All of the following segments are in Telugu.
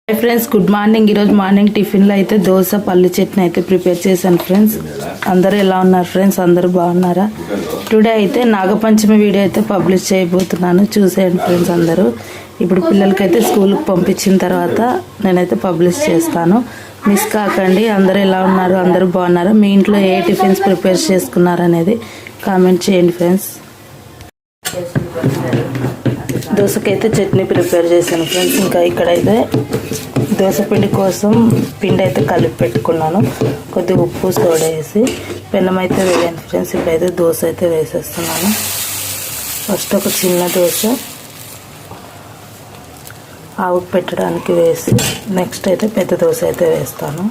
Hi friends, good morning. ఈరోజు మార్నింగ్ టిఫిన్లో అయితే దోశ పల్లి చట్నీ అయితే ప్రిపేర్ చేశాను ఫ్రెండ్స్. అందరూ ఎలా ఉన్నారు ఫ్రెండ్స్? అందరూ బాగున్నారా? టుడే అయితే నాగపంచమి వీడియో అయితే పబ్లిష్ చేయబోతున్నాను, చూసేయండి ఫ్రెండ్స్ అందరూ. ఇప్పుడు పిల్లలకైతే స్కూల్కి పంపించిన తర్వాత నేనైతే పబ్లిష్ చేస్తాను, మిస్ కాకండి. అందరూ ఎలా ఉన్నారు? అందరూ బాగున్నారా? మీ ఇంట్లో ఏ టిఫిన్స్ ప్రిపేర్ చేసుకున్నారు అనేది కామెంట్ చేయండి ఫ్రెండ్స్. దోశకైతే చట్నీ ప్రిపేర్ చేశాను ఫ్రెండ్స్. ఇంకా ఇక్కడైతే దోశ పిండి కోసం పిండి అయితే కలిపి పెట్టుకున్నాను, కొద్దిగా ఉప్పు సోడా వేసి. పెనం అయితే వేయాను ఫ్రెండ్స్. ఇప్పుడైతే దోశ అయితే వేసేస్తున్నాను. ఫస్ట్ ఒక చిన్న దోశ ఆవుకు పెట్టడానికి వేసి, నెక్స్ట్ అయితే పెద్ద దోశ అయితే వేస్తాను.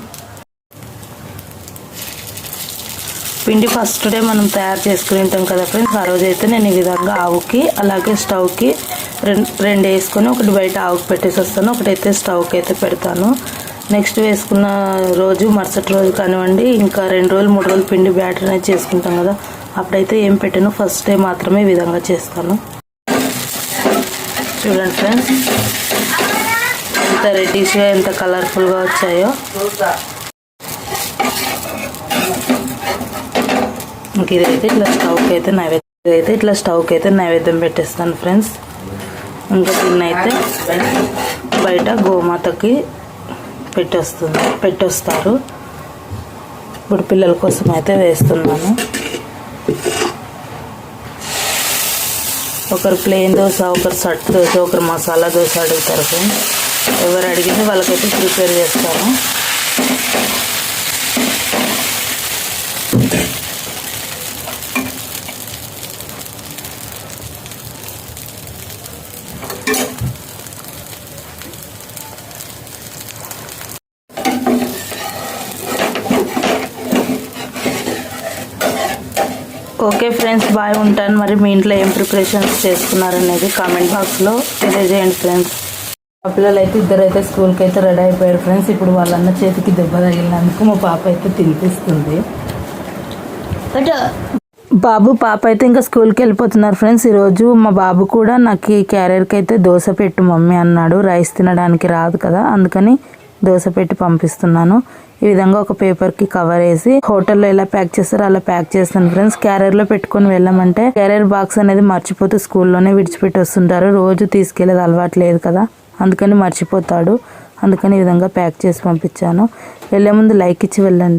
పిండి ఫస్ట్ డే మనం తయారు చేసుకుని ఉంటాం కదా ఫ్రెండ్స్. ఆ రోజు అయితే నేను ఈ విధంగా ఆవుకి అలాగే స్టవ్కి రెండు వేసుకొని ఒకటి బయట ఆవుకి పెట్టేసి వస్తాను, ఒకటైతే స్టవ్కి అయితే పెడతాను. నెక్స్ట్ వేసుకున్న రోజు మరుసటి రోజు కానివ్వండి, ఇంకా 2 రోజులు 3 రోజులు పిండి బ్యాటర్ అనేది చేసుకుంటాం కదా, అప్పుడైతే ఏం పెట్టాను, ఫస్ట్ డే మాత్రమే ఈ విధంగా చేస్తాను. చూడండి ఫ్రెండ్స్ ఎంత రెడ్డిష్గా ఎంత కలర్ఫుల్గా వచ్చాయో. ఇంక ఇదైతే ఇట్లా స్టవ్కి అయితే నైవేద్యం పెట్టేస్తాను ఫ్రెండ్స్. ఇంకా దీన్ని అయితే బయట గోమాతకి పెట్టొస్తారు. ఇప్పుడు పిల్లల కోసం అయితే వేస్తున్నాను. ఒకరు ప్లెయిన్ దోశ, ఒకరు సట్ దోశ, ఒకరు మసాలా దోశ అడుగుతారు ఫ్రెండ్స్. ఎవరు అడిగితే వాళ్ళకైతే ప్రిపేర్ చేస్తాను. ఓకే ఫ్రెండ్స్, బాయ్, ఉంటాను. మరి మీ ఇంట్లో ఏం ప్రిపరేషన్స్ చేసుకున్నారనేది కామెంట్ బాక్స్లో తెలియజేయండి ఫ్రెండ్స్. మా పిల్లలు అయితే ఇద్దరైతే స్కూల్కి అయితే రెడీ అయిపోయారు ఫ్రెండ్స్. ఇప్పుడు వాళ్ళన్న చేతికి దెబ్బ తగిలినందుకు మా పాప అయితే తినిపిస్తుంది. బాబు పాప అయితే ఇంకా స్కూల్కి వెళ్ళిపోతున్నారు ఫ్రెండ్స్. ఈరోజు మా బాబు కూడా నాకు ఈ క్యారియర్కి అయితే దోశ పెట్టు మమ్మీ అన్నాడు. రైస్ తినడానికి రాదు కదా, అందుకని దోశ పెట్టి పంపిస్తున్నాను. ఈ విధంగా ఒక పేపర్కి కవర్ వేసి హోటల్లో ఎలా ప్యాక్ చేస్తారో అలా ప్యాక్ చేస్తాను ఫ్రెండ్స్. క్యారియర్లో పెట్టుకొని వెళ్ళామంటే క్యారియర్ బాక్స్ అనేది మర్చిపోతూ స్కూల్లోనే విడిచిపెట్టి వస్తుంటారు. రోజు తీసుకెళ్ళేది అలవాటు లేదు కదా, అందుకని మర్చిపోతాడు. అందుకని ఈ విధంగా ప్యాక్ చేసి పంపించాను. వెళ్ళే ముందు లైక్ ఇచ్చి వెళ్ళండి.